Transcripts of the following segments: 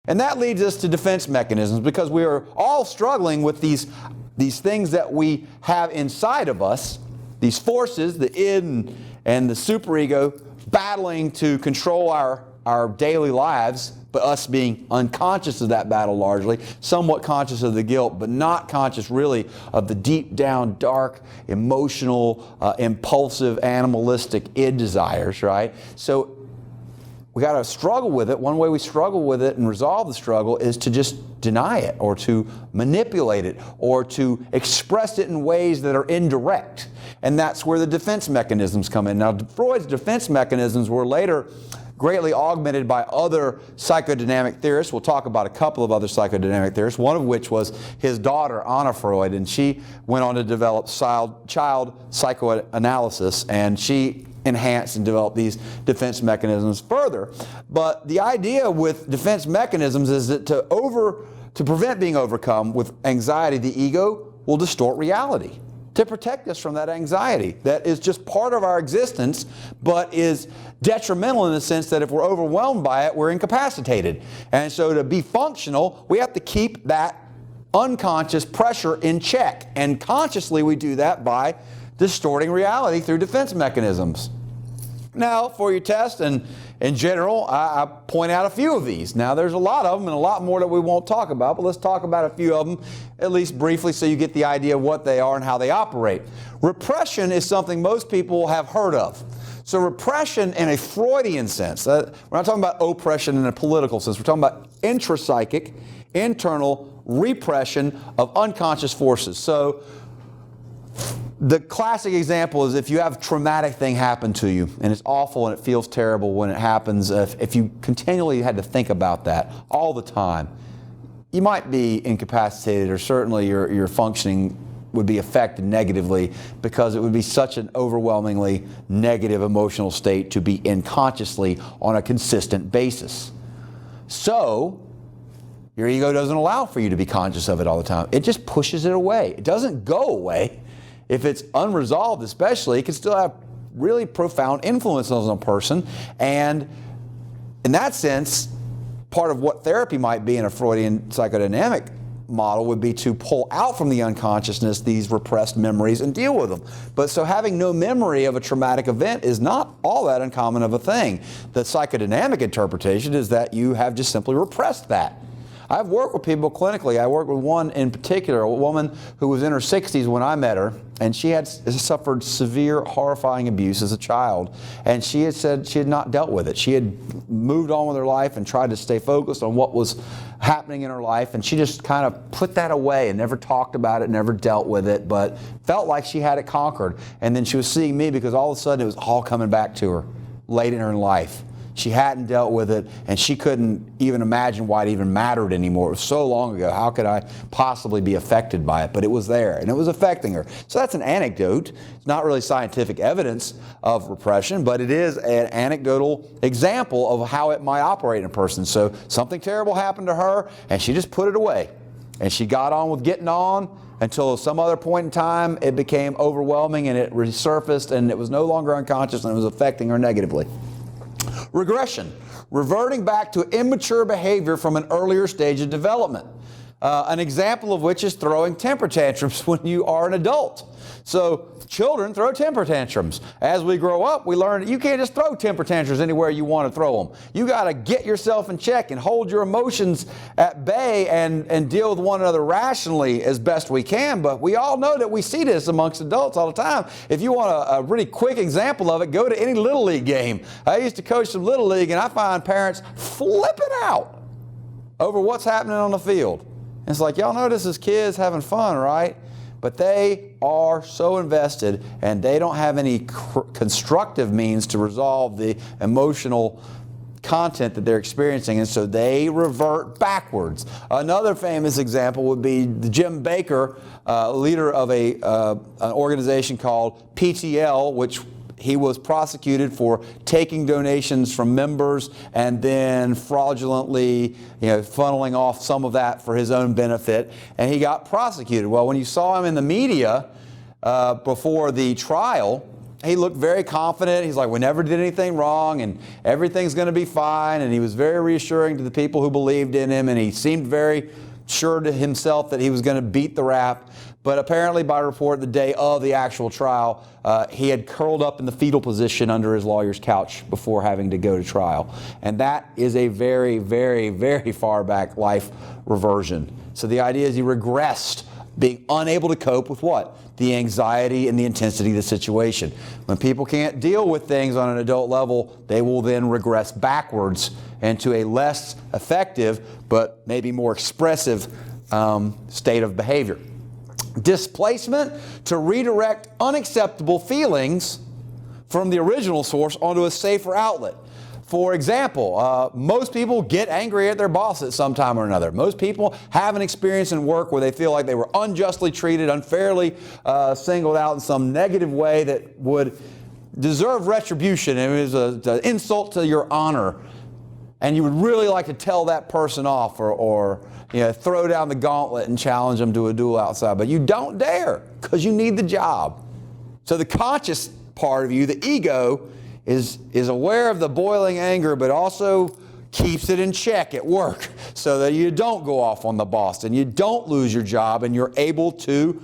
And that leads us to defense mechanisms, because we are all struggling with these things that we have inside of us, these forces, the id and the superego, battling to control our daily lives, but us being unconscious of that battle largely, somewhat conscious of the guilt, but not conscious really of the deep down, dark, emotional, impulsive, animalistic id desires, right? So we got to struggle with it. One way we struggle with it and resolve the struggle is to just deny it, or to manipulate it, or to express it in ways that are indirect. And that's where the defense mechanisms come in. Now, Freud's defense mechanisms were later greatly augmented by other psychodynamic theorists. We'll talk about a couple of other psychodynamic theorists, one of which was his daughter, Anna Freud, and she went on to develop child psychoanalysis, and she enhanced and developed these defense mechanisms further. But the idea with defense mechanisms is that to prevent being overcome with anxiety, the ego will distort reality to protect us from that anxiety that is just part of our existence, but is detrimental in the sense that if we're overwhelmed by it, we're incapacitated. And so to be functional, we have to keep that unconscious pressure in check. And consciously we do that by distorting reality through defense mechanisms. Now, for your test, and in general, I point out a few of these. Now, there's a lot of them and a lot more that we won't talk about, but let's talk about a few of them, at least briefly, so you get the idea of what they are and how they operate. Repression is something most people have heard of. So repression in a Freudian sense, we're not talking about oppression in a political sense, we're talking about intrapsychic, internal repression of unconscious forces. So the classic example is if you have a traumatic thing happen to you, and it's awful and it feels terrible when it happens, if you continually had to think about that all the time, you might be incapacitated, or certainly your functioning would be affected negatively, because it would be such an overwhelmingly negative emotional state to be in consciously on a consistent basis. So your ego doesn't allow for you to be conscious of it all the time. It just pushes it away. It doesn't go away. If it's unresolved especially, it can still have really profound influence on a person. And in that sense, part of what therapy might be in a Freudian psychodynamic model would be to pull out from the unconsciousness these repressed memories and deal with them. But so having no memory of a traumatic event is not all that uncommon of a thing. The psychodynamic interpretation is that you have just simply repressed that. I've worked with people clinically. I worked with one in particular, a woman who was in her 60s when I met her, and she had suffered severe, horrifying abuse as a child. And she had said she had not dealt with it. She had moved on with her life and tried to stay focused on what was happening in her life, and she just kind of put that away and never talked about it, never dealt with it, but felt like she had it conquered. And then she was seeing me because all of a sudden it was all coming back to her late in her life. She hadn't dealt with it, and she couldn't even imagine why it even mattered anymore. It was so long ago. How could I possibly be affected by it? But it was there, and it was affecting her. So that's an anecdote. It's not really scientific evidence of repression, but it is an anecdotal example of how it might operate in a person. So something terrible happened to her, and she just put it away. And she got on with getting on until some other point in time it became overwhelming, and it resurfaced, and it was no longer unconscious, and it was affecting her negatively. Regression, reverting back to immature behavior from an earlier stage of development. An example of which is throwing temper tantrums when you are an adult. So children throw temper tantrums. As we grow up, we learn that you can't just throw temper tantrums anywhere you want to throw them. You got to get yourself in check and hold your emotions at bay and deal with one another rationally as best we can. But we all know that we see this amongst adults all the time. If you want a really quick example of it, go to any Little League game. I used to coach some Little League, and I find parents flipping out over what's happening on the field. And it's like, y'all know this is kids having fun, right? But they are so invested, and they don't have any constructive means to resolve the emotional content that they're experiencing, and so they revert backwards. Another famous example would be Jim Baker, leader of an organization called PTL, which he was prosecuted for taking donations from members and then fraudulently, funneling off some of that for his own benefit, and he got prosecuted. Well, when you saw him in the media before the trial, he looked very confident. He's like, we never did anything wrong and everything's going to be fine. And he was very reassuring to the people who believed in him. And he seemed very sure to himself that he was going to beat the rap. But apparently by report the day of the actual trial, he had curled up in the fetal position under his lawyer's couch before having to go to trial. And that is a very, very, very far back life reversion. So the idea is he regressed, being unable to cope with what? The anxiety and the intensity of the situation. When people can't deal with things on an adult level, they will then regress backwards into a less effective but maybe more expressive state of behavior. Displacement, to redirect unacceptable feelings from the original source onto a safer outlet. For example, most people get angry at their boss at some time or another. Most people have an experience in work where they feel like they were unjustly treated, unfairly singled out in some negative way that would deserve retribution. It was an insult to your honor. And you would really like to tell that person off or throw down the gauntlet and challenge them to a duel outside. But you don't dare because you need the job. So the conscious part of you, the ego, is aware of the boiling anger, but also keeps it in check at work so that you don't go off on the boss and you don't lose your job and you're able to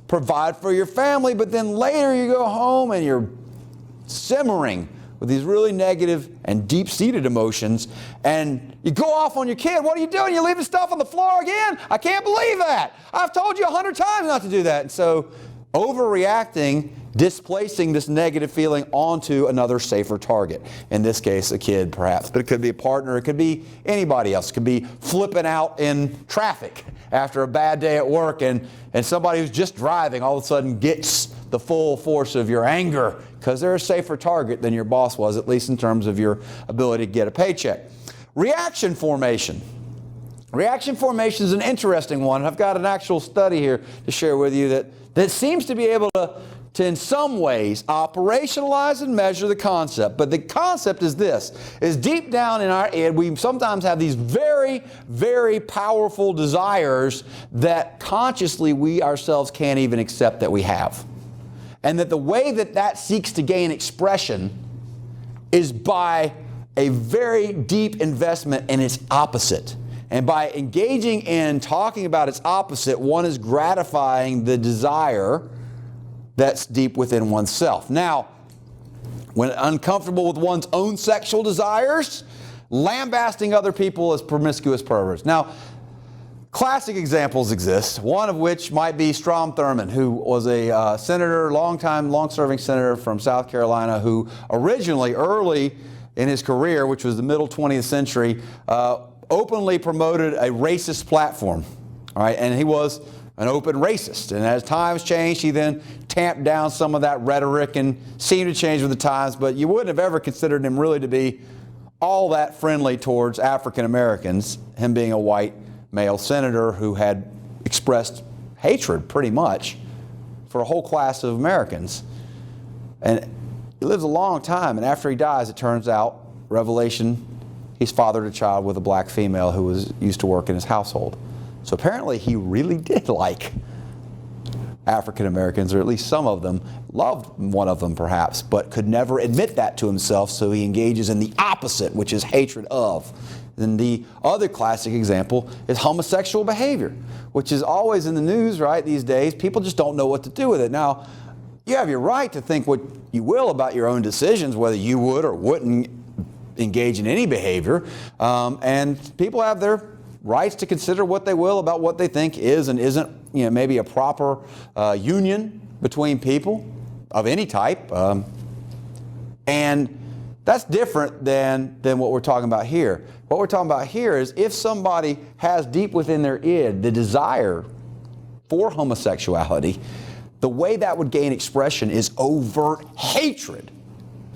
provide for your family. But then later you go home and you're simmering with these really negative and deep-seated emotions, and you go off on your kid. What are you doing? You're leaving stuff on the floor again? I can't believe that. I've told you 100 times not to do that. And so overreacting, displacing this negative feeling onto another safer target. In this case, a kid perhaps, but it could be a partner. It could be anybody else. It could be flipping out in traffic after a bad day at work, and somebody who's just driving all of a sudden gets the full force of your anger because they're a safer target than your boss was, at least in terms of your ability to get a paycheck. Reaction formation. Reaction formation is an interesting one. I've got an actual study here to share with you that seems to be able to in some ways operationalize and measure the concept. But the concept is this, is deep down in our head, we sometimes have these very, very powerful desires that consciously we ourselves can't even accept that we have. And that the way that seeks to gain expression is by a very deep investment in its opposite. And by engaging in talking about its opposite, one is gratifying the desire that's deep within oneself. Now, when uncomfortable with one's own sexual desires, lambasting other people as promiscuous perverts. Now, classic examples exist, one of which might be Strom Thurmond, who was a senator, long-serving senator from South Carolina, who originally, early in his career, which was the middle 20th century, openly promoted a racist platform. All right, and he was an open racist. And as times changed, he then tamped down some of that rhetoric and seemed to change with the times, but you wouldn't have ever considered him really to be all that friendly towards African Americans, him being a white male senator who had expressed hatred pretty much for a whole class of Americans. And he lives a long time, and after he dies, it turns out, revelation, he's fathered a child with a black female who used to work in his household. So apparently he really did like African Americans, or at least some of them, loved one of them perhaps, but could never admit that to himself, so he engages in the opposite, which is hatred of. And the other classic example is homosexual behavior, which is always in the news, right, these days. People just don't know what to do with it. Now, you have your right to think what you will about your own decisions, whether you would or wouldn't engage in any behavior, and people have their rights to consider what they will about what they think is and isn't, maybe a proper union between people of any type, and that's different than what we're talking about here. What we're talking about here is if somebody has deep within their id the desire for homosexuality, the way that would gain expression is overt hatred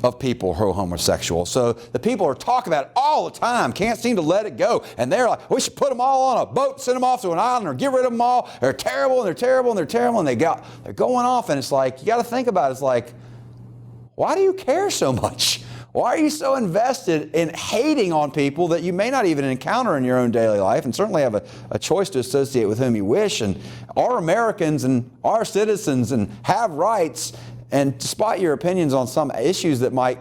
of people who are homosexual. So the people are talking about it all the time, can't seem to let it go. And they're like, we should put them all on a boat, send them off to an island, or get rid of them all. They're terrible, and they're terrible, and they're terrible, and they're going off. And it's like, you got to think about it. It's like, why do you care so much? Why are you so invested in hating on people that you may not even encounter in your own daily life, and certainly have a choice to associate with whom you wish, and are Americans and are citizens and have rights, And despite your opinions on some issues that might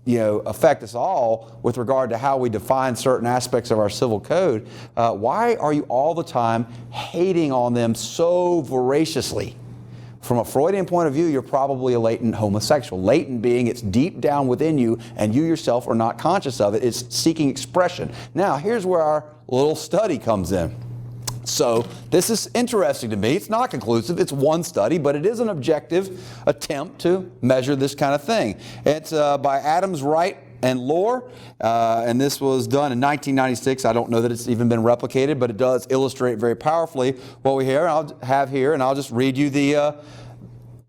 affect us all with regard to how we define certain aspects of our civil code, why are you all the time hating on them so voraciously? From a Freudian point of view, you're probably a latent homosexual. Latent being it's deep down within you and you yourself are not conscious of it. It's seeking expression. Now, here's where our little study comes in. So this is interesting to me. It's not conclusive. It's one study, but it is an objective attempt to measure this kind of thing. It's by Adams, Wright, and Lohr, and this was done in 1996. I don't know that it's even been replicated, but it does illustrate very powerfully what we have here, and I'll just read you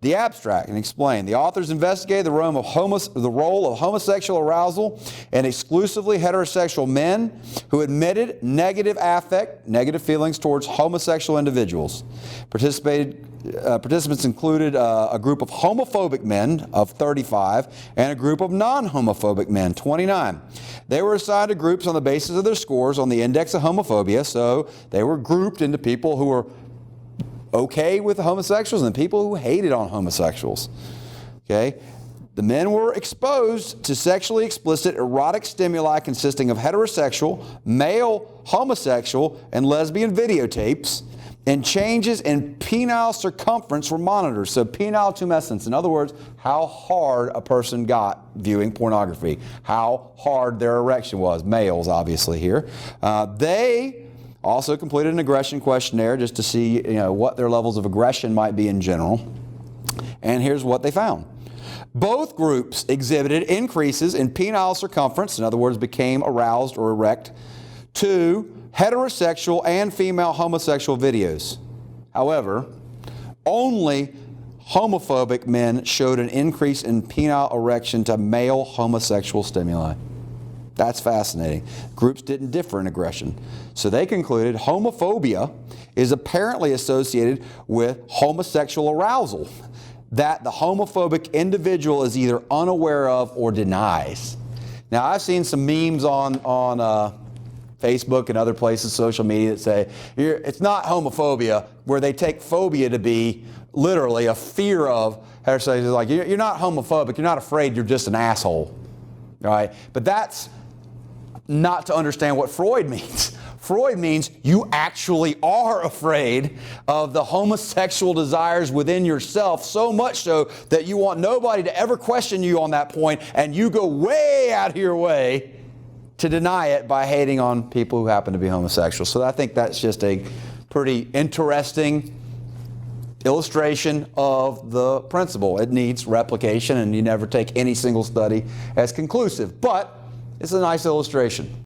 the abstract and explain. The authors investigated the role of homosexual arousal in exclusively heterosexual men who admitted negative affect, negative feelings towards homosexual individuals. Participants included a group of homophobic men of 35 and a group of non-homophobic men, 29. They were assigned to groups on the basis of their scores on the index of homophobia, so they were grouped into people who were okay with homosexuals and people who hated on homosexuals. Okay? The men were exposed to sexually explicit erotic stimuli consisting of heterosexual, male, homosexual, and lesbian videotapes, and changes in penile circumference were monitored. So penile tumescence, in other words, how hard a person got viewing pornography, how hard their erection was, males obviously here. They also completed an aggression questionnaire just to see what their levels of aggression might be in general. And here's what they found. Both groups exhibited increases in penile circumference, in other words, became aroused or erect, to heterosexual and female homosexual videos. However, only homophobic men showed an increase in penile erection to male homosexual stimuli. That's fascinating. Groups didn't differ in aggression. So they concluded homophobia is apparently associated with homosexual arousal that the homophobic individual is either unaware of or denies. Now, I've seen some memes on Facebook and other places, social media, that say it's not homophobia, where they take phobia to be literally a fear of heterosexuality. Like, you're not homophobic, you're not afraid, you're just an asshole. All right? But that's not to understand what Freud means. Freud means you actually are afraid of the homosexual desires within yourself, so much so that you want nobody to ever question you on that point, and you go way out of your way to deny it by hating on people who happen to be homosexual. So I think that's just a pretty interesting illustration of the principle. It needs replication, and you never take any single study as conclusive. But it's a nice illustration.